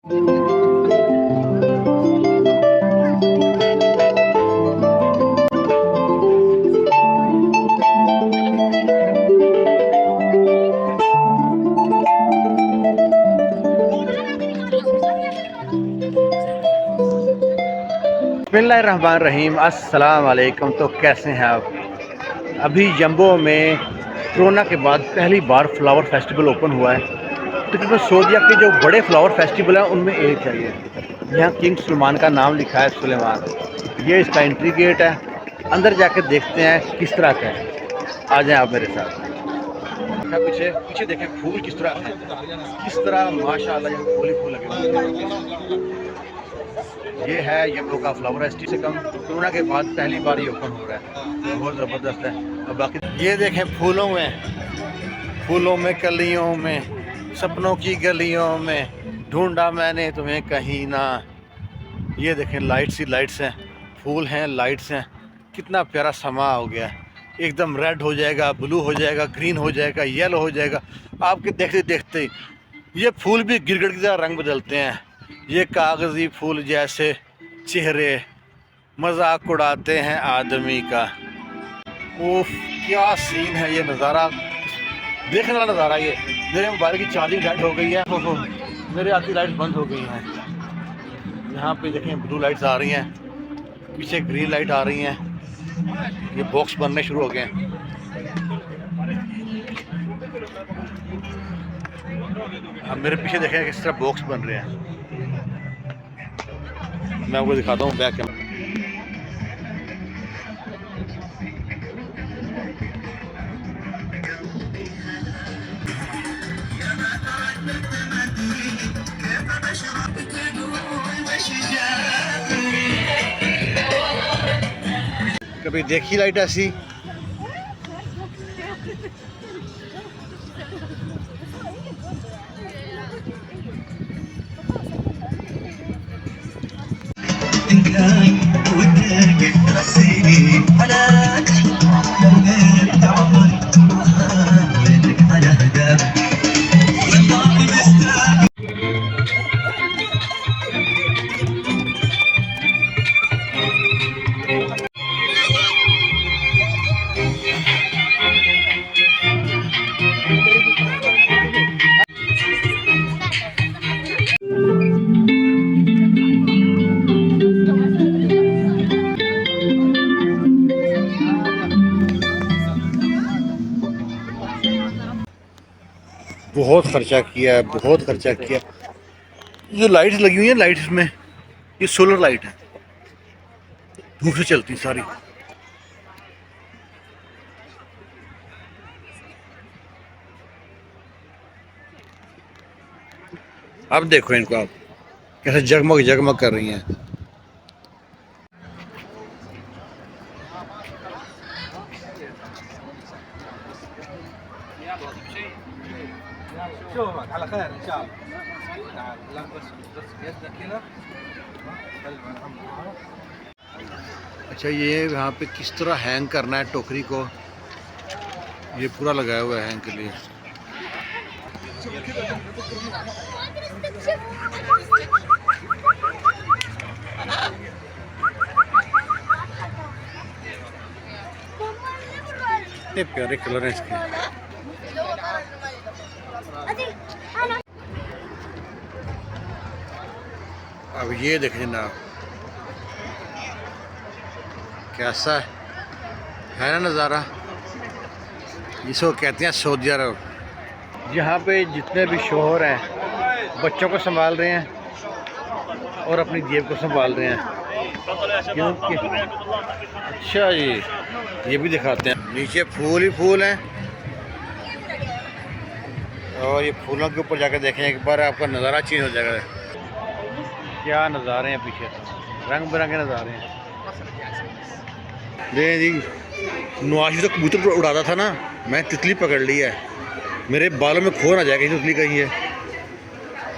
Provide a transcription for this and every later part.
बिस्मिल्लाहिर्रहमानिर्रहीम, अस्सलाम वालेकुम। तो कैसे हैं आप? अभी जम्बो में कोरोना के बाद पहली बार फ्लावर फेस्टिवल ओपन हुआ है। तकरीबन सऊदीया के जो बड़े फ्लावर फेस्टिवल हैं उनमें एक है ये। यहाँ किंग सलमान का नाम लिखा है, सुलेमान। ये इसका एंट्री गेट है। अंदर जाकर देखते हैं किस तरह का है। आ जाएं आप मेरे साथ। पीछे पीछे देखें फूल किस तरह है, किस तरह माशाल्लाह यहाँ फूल ही फूल लगे हुए हैं। ये है यम्बो का फ्लावर एसटी से कम कोरोना के बाद पहली बार ये ओपन हो रहा है। बहुत ज़बरदस्त है। और बाकी ये देखें फूलों में कलियों में सपनों की गलियों में ढूंढा मैंने तुम्हें कहीं ना। ये देखें लाइट्स ही लाइट्स हैं, फूल हैं, लाइट्स हैं। कितना प्यारा समा हो गया। एकदम रेड हो जाएगा, ब्लू हो जाएगा, ग्रीन हो जाएगा, येलो हो जाएगा। आपके देखते देखते ये फूल भी गिरगिट की तरह रंग बदलते हैं। ये कागज़ी फूल जैसे चेहरे मजाक उड़ाते हैं आदमी का। ओफ, क्या सीन है ये नज़ारा, देखने वाला नज़ारा। ये मेरे मोबाइल की चार्जिंग डेड हो गई है। हो मेरे आती लाइट्स बंद हो गई हैं। यहाँ पे देखें ब्लू लाइट्स आ रही हैं, पीछे ग्रीन लाइट आ रही हैं। ये बॉक्स बनने शुरू हो गए हैं। अब मेरे पीछे देखें किस तरह बॉक्स बन रहे हैं। मैं आपको दिखाता हूँ बैक कैमरा। कभी देखी लाइट ऐसी। बहुत खर्चा किया है, बहुत खर्चा किया। जो लाइट्स लगी हुई हैं, लाइट्स में ये सोलर लाइट है, धूप से चलती सारी। अब देखो इनको, आप कैसे जगमग जगमग कर रही हैं। अच्छा, ये यहाँ पे किस तरह हैंग करना है टोकरी को, ये पूरा लगाया हुआ है हैंग के लिए। इतने प्यारे कलर हैं इसके। अब ये देखें ना, कैसा है ना नज़ारा। इसको कहते हैं सऊदी अरब। यहाँ पे जितने भी शोहर हैं बच्चों को संभाल रहे हैं और अपनी जेब को संभाल रहे हैं, क्योंकि अच्छा जी, ये भी दिखाते हैं। नीचे फूल ही फूल हैं और ये फूलों के ऊपर जाकर देखें एक बार, आपका नज़ारा चेंज हो जाएगा। क्या नज़ारे हैं पीछे, रंग बिरंगे नज़ारे हैं। देखें जी, नवाशी तो कबूतर उड़ाता था ना, मैं तितली पकड़ ली है। मेरे बालों में खो ना जाएगा इस तितली का ही है।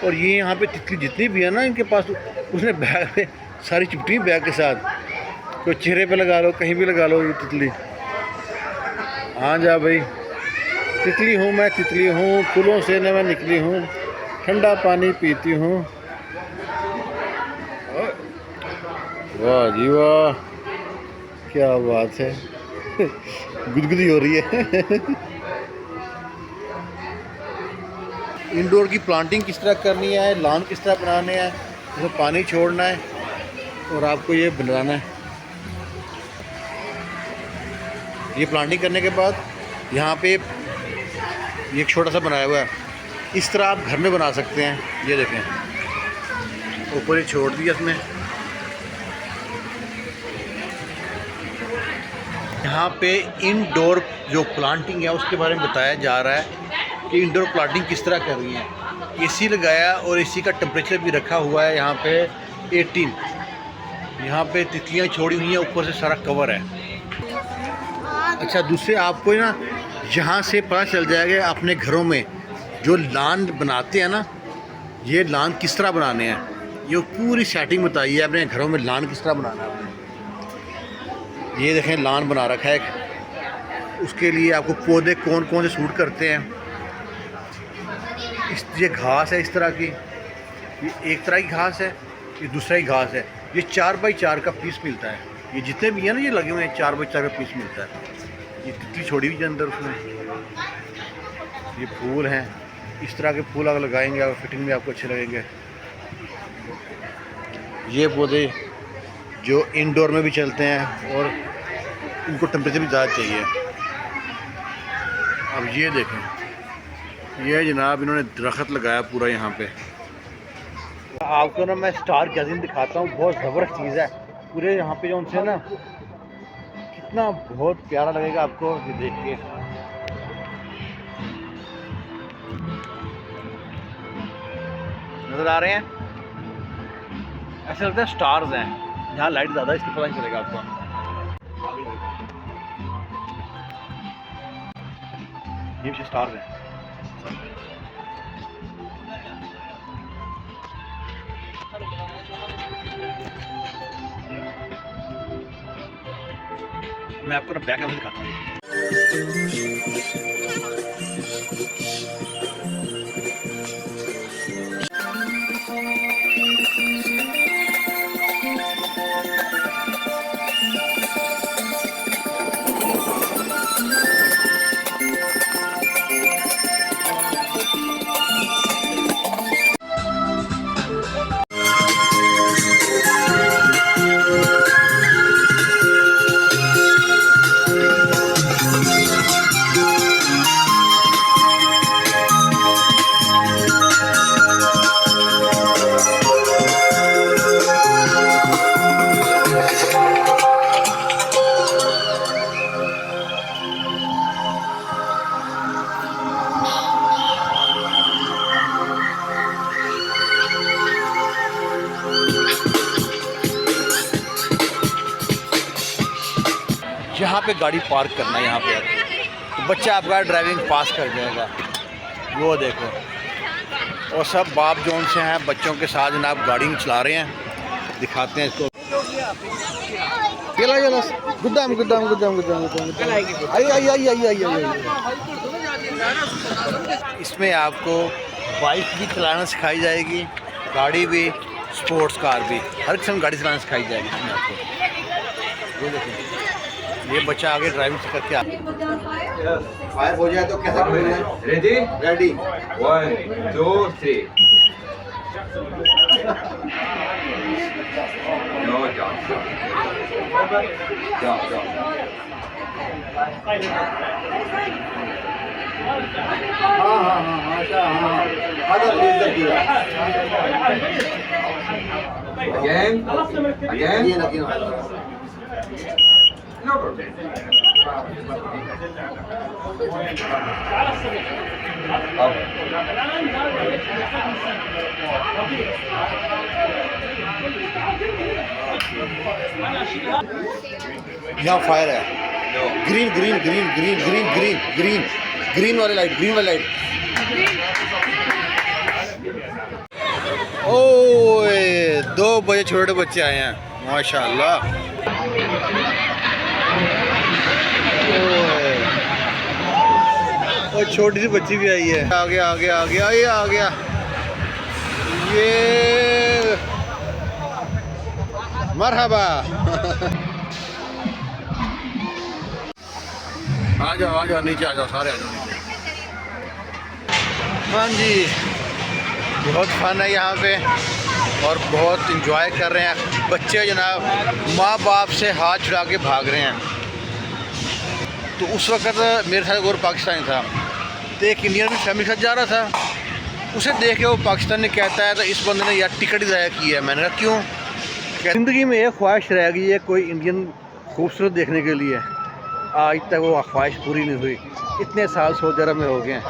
और ये यहाँ पे तितली जितनी भी है ना इनके पास, उसने बैग में सारी चिपटी बैग के साथ। कोई चेहरे पे लगा लो, कहीं भी लगा लो ये तितली। हाँ जा भाई, तितली हूँ मैं, तितली हूँ, फूलों से न मैं निकली हूँ, ठंडा पानी पीती हूँ, वाह जी वाह, क्या बात है। गुदगुदी हो रही है। इंडोर की प्लांटिंग किस तरह करनी है, लॉन किस तरह बनाने हैं, उसमें पानी छोड़ना है और आपको ये बनाना है। ये प्लांटिंग करने के बाद यहाँ पे ये एक छोटा सा बनाया हुआ है, इस तरह आप घर में बना सकते हैं। ये देखें, ऊपर ही छोड़ दिया इसमें। यहाँ पे इंडोर जो प्लांटिंग है उसके बारे में बताया जा रहा है कि इंडोर प्लांटिंग किस तरह करनी है। एसी लगाया और एसी का टेम्परेचर भी रखा हुआ है यहाँ पे 18। यहाँ पे तितलियाँ छोड़ी हुई हैं, ऊपर से सारा कवर है। अच्छा, दूसरे आपको ना यहाँ से पता चल जाएगा अपने घरों में जो लॉन बनाते हैं ना, ये लॉन किस तरह बनाने हैं। ये पूरी सेटिंग बताई है अपने घरों में लॉन किस तरह बनाना है। ये देखें, लॉन बना रखा है एक। उसके लिए आपको पौधे कौन कौन से सूट करते हैं। ये घास है इस तरह की, ये एक तरह की घास है, ये दूसरा ही घास है। ये 4x4 का पीस मिलता है। ये जितने भी हैं ना ये लगे हुए हैं, 4x4 का पीस मिलता है। ये तितली छोड़ी हुई है अंदर उसमें। ये फूल हैं, इस तरह के फूल अगर लगाएंगे और फिटिंग में आपको अच्छे लगेंगे। ये पौधे जो इंडोर में भी चलते हैं और इनको टेम्परेचर भी ज़्यादा चाहिए। अब ये देखें, ये जनाब इन्होंने दरख्त लगाया पूरा यहाँ पे। आपको ना मैं स्टार गैज़िन दिखाता हूँ, बहुत ज़बरदस्त चीज़ है। पूरे यहाँ पे जो उनसे ना कितना बहुत प्यारा लगेगा आपको ये देख के। नज़र आ रहे हैं, ऐसा लगता है स्टार्स हैं। यहाँ लाइट ज़्यादा है इसलिए पता नहीं चलेगा आपको। ये भी स्टार्स हैं। मैं आपको ना बैक कैमरा दिखाता हूँ। यहाँ पे गाड़ी पार्क करना है, यहाँ पे तो बच्चा आपका ड्राइविंग पास कर जाएगा। वो देखो, और सब बाप जोन से हैं बच्चों के साथ जनाब गाड़ी चला रहे हैं। दिखाते हैं इसको। गुद्दाम गुद्दाम गुद्दाम गुद्दाम इसमें आपको बाइक भी चलाना सिखाई जाएगी, गाड़ी भी, स्पोर्ट्स कार भी, हर किस्म की गाड़ी चलाना सिखाई जाएगी इसमें आपको। ये देखिए, ये बच्चा आगे ड्राइविंग से करके फायर हो जाए तो कैसा करना है? Ready ready 1 2 3 no jump jump jump. हाँ अच्छा हाँ अगेन No problem. यहाँ फायर है। Green green green green green green green green वाली लाइट, ग्रीन वाली लाइट। ओए 2 बजे छोटे बच्चे आए हैं माशाल्लाह। और छोटी सी बच्ची भी आई है। आ गया आ गया आ गया, ये आ गया। ये मरहबा। आ जाओ नीचे आ जाओ, सारे आ जाओ नीचे। हाँ जी, बहुत फन है यहाँ पे और बहुत इंजॉय कर रहे हैं बच्चे जनाब। माँ बाप से हाथ छुड़ा के भाग रहे हैं। तो उस वक़्त मेरे साथ और पाकिस्तानी था, तो एक इंडियन भी फैमिली के साथ जा रहा था। उसे देख के वो पाकिस्तानी कहता है तो इस बंदे ने यार टिकट ज़ाया की है। मैंने कहा क्यों? ज़िंदगी में एक ख्वाहिश रह गई है कोई इंडियन खूबसूरत देखने के लिए। आज तक वो ख्वाहिश पूरी नहीं हुई। इतने साल सऊदी अरब में हो गए हैं,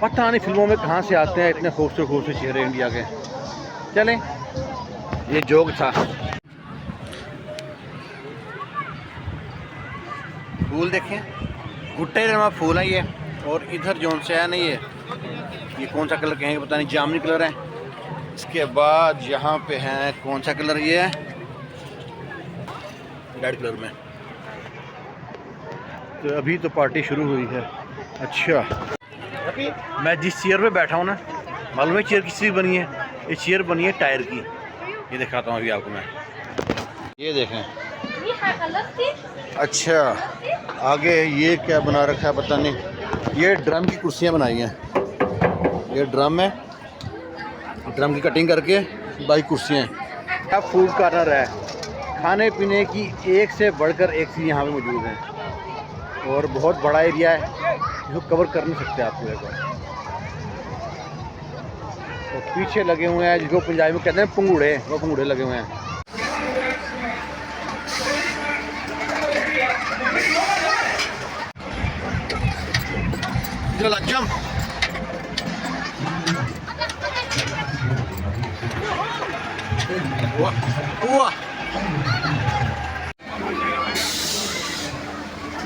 पता नहीं फिल्मों में कहाँ से आते हैं इतने खूबसूरत खूबसूरत चेहरे इंडिया के। चलें, ये जोक था। फूल देखें, गुट्टे रमा फूल है ये। और इधर जोन से है ना, ये कौन सा कलर कहेंगे पता नहीं, जामुनी कलर है। इसके बाद यहाँ पे है कौन सा कलर, ये है रेड कलर में। तो अभी तो पार्टी शुरू हुई है। अच्छा, मैं जिस चेयर पे बैठा हूँ ना, मालूम है चेयर किसकी बनी है? ये चेयर बनी है टायर की। ये दिखाता हूँ अभी आपको मैं, ये देखें। अच्छा, आगे ये क्या बना रखा है पता नहीं। ये ड्रम की कुर्सियाँ बनाई हैं। ये ड्रम है, ड्रम की कटिंग करके बाई कुर्सियाँ। क्या फूड कॉर्नर है, खाने पीने की एक से बढ़कर एक चीज़ यहाँ पे मौजूद है। और बहुत बड़ा एरिया है, इसको कवर कर नहीं सकते आप पूरे को। तो पीछे लगे हुए हैं जिसको पंजाबी में कहते हैं पंगूड़े, वो पंगूड़े लगे हुए हैं। जम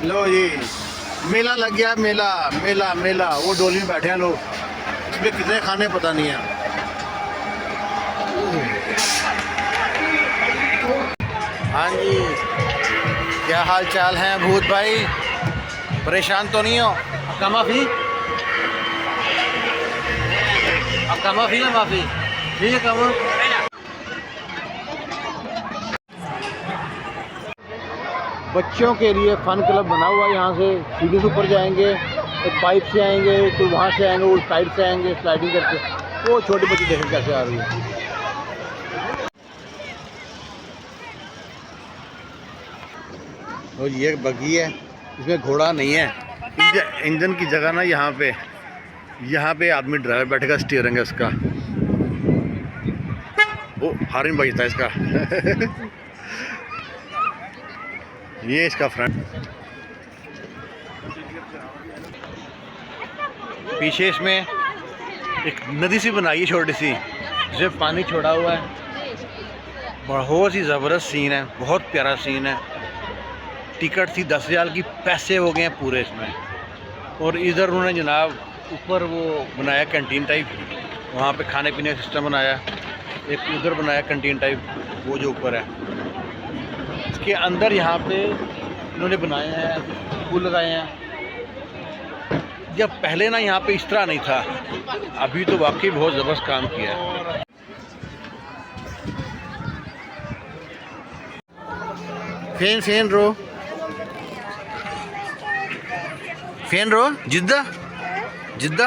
लो जी, मेला लग गया। मेला मेला मेला, वो डोली में बैठे हैं लोग। इसमें कितने खाने पता नहीं है। हाँ जी, क्या हाल चाल है भूत भाई? परेशान तो नहीं हो? आपका माफ़ी, आपका माफ़ी है, माफ़ी ठीक है। कम बच्चों के लिए फ़न क्लब बना हुआ है। यहाँ से सीढ़ी से ऊपर जाएंगे तो पाइप से आएंगे, तो वहाँ से आएंगे, वो साइड से आएंगे स्लाइडिंग करके। वो छोटी बच्ची देखें कैसे आ रही है। और ये बग्गी है, इसमें घोड़ा नहीं है। इंजन की जगह ना यहाँ पे आदमी ड्राइवर बैठेगा, स्टीयरिंग है इसका। वो हार्न बजता है इसका। ये इसका फ्रंट। पीछे इसमें एक नदी सी बनाई है छोटी सी, जिसमें पानी छोड़ा हुआ है। बहुत ही ज़बरदस्त सीन है, बहुत प्यारा सीन है। टिकट थी 10,000 की, पैसे हो गए हैं पूरे इसमें। और इधर उन्होंने जनाब ऊपर वो बनाया कैंटीन टाइप, वहाँ पे खाने पीने का सिस्टम बनाया। एक उधर बनाया कैंटीन टाइप, वो जो ऊपर है। इसके अंदर यहाँ पे इन्होंने बनाए हैं, फूल लगाए हैं। जब पहले ना यहाँ पे इस तरह नहीं था, अभी तो वाकई बहुत ज़बरदस्त काम किया है। फेन रो जिद्दा जिद्दा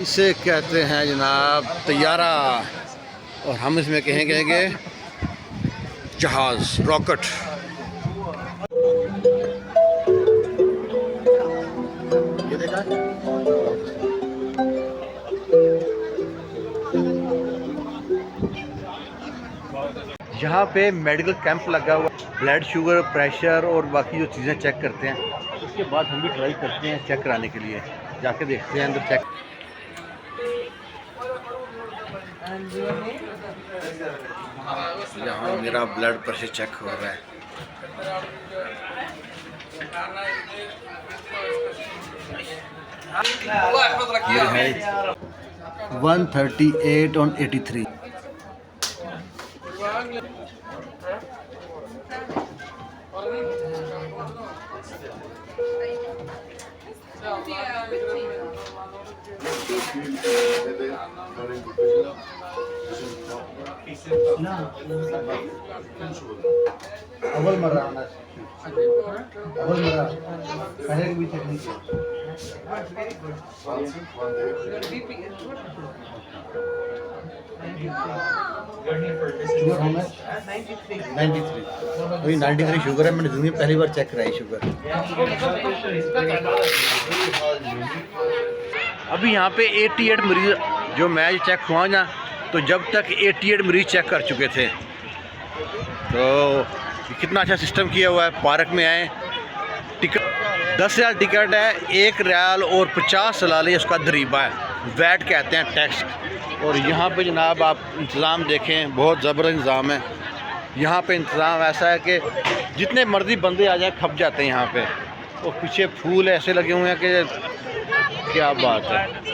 इसे कहते हैं जनाब तैयारा, और हम इसमें कहेंगे जहाज़, रॉकेट। ये देखा, यहाँ पे मेडिकल कैंप लगा हुआ, ब्लड शुगर प्रेशर और बाकी जो चीज़ें चेक करते हैं। उसके बाद हम भी ट्राई करते हैं चेक कराने के लिए, जाके देखते हैं अंदर चेक। यहाँ मेरा ब्लड प्रेशर चेक हो रहा है। ये है 138/83। अव्वल मरा अव्वल मरा करेक्ट भी टेक्निक शुगर होना 93 वही 93 शुगर है। मैंने जिंदगी में पहली बार चेक कराई शुगर। अभी यहाँ पे 88 मरीज जो मैच चेक हुआ ना, तो जब तक 88 मरीज चेक कर चुके थे। तो कितना अच्छा सिस्टम किया हुआ है। पार्क में आए, टिकट 10,000 टिकट है, 1 रियाल और 50 सलाले उसका दरीबा है, वैट कहते हैं, टैक्स। और यहाँ पे जनाब आप इंतज़ाम देखें, बहुत ज़बरदस्त इंतज़ाम है। यहाँ पे इंतज़ाम ऐसा है कि जितने मर्जी बंदे आ जाए खप जाते हैं यहाँ पे। और पीछे फूल ऐसे लगे हुए हैं कि क्या बात है।